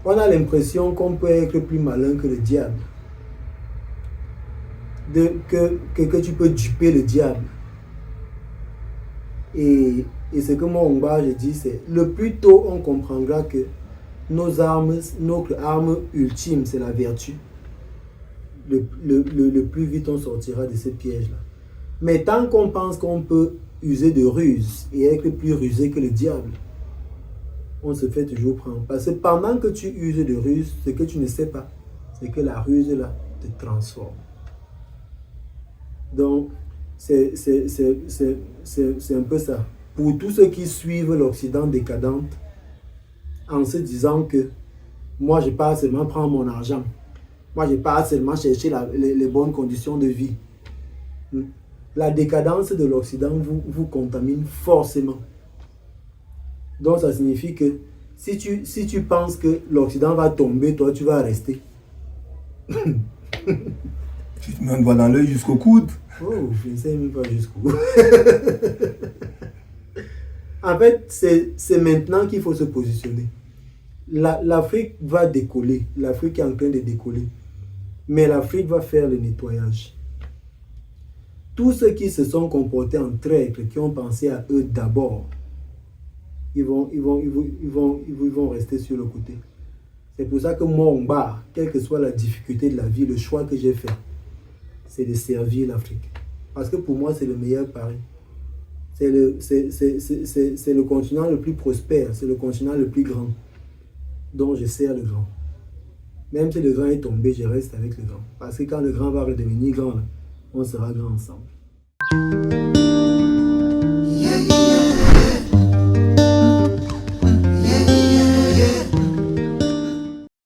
On a l'impression qu'on peut être plus malin que le diable. Que tu peux duper le diable. Et ce que moi, je dis, c'est le plus tôt on comprendra que notre arme ultime, c'est la vertu. Le plus vite on sortira de ce piège-là. Mais tant qu'on pense qu'on peut user de ruse et être plus rusé que le diable, on se fait toujours prendre. Parce que pendant que tu uses de ruse, ce que tu ne sais pas, c'est que la ruse là te transforme. Donc, c'est un peu ça. Pour tous ceux qui suivent l'Occident décadent en se disant que moi, je pars seulement prendre mon argent. Moi, je pars seulement chercher les bonnes conditions de vie. La décadence de l'Occident vous contamine forcément. Donc, ça signifie que si tu penses que l'Occident va tomber, toi, tu vas rester. Tu te mets un doigt dans l'œil jusqu'au coude. Oh, je ne sais même pas jusqu'où. En fait, c'est maintenant qu'il faut se positionner. L'Afrique va décoller. L'Afrique est en train de décoller. Mais l'Afrique va faire le nettoyage. Tous ceux qui se sont comportés en traîtres, qui ont pensé à eux d'abord, ils vont rester sur le côté. C'est pour ça que moi, quelle que soit la difficulté de la vie, le choix que j'ai fait, c'est de servir l'Afrique. Parce que pour moi, c'est le meilleur pari. C'est le continent le plus prospère, c'est le continent le plus grand. Donc je sers le grand. Même si le grand est tombé, je reste avec le grand. Parce que quand le grand va redevenir grand, on sera grand ensemble.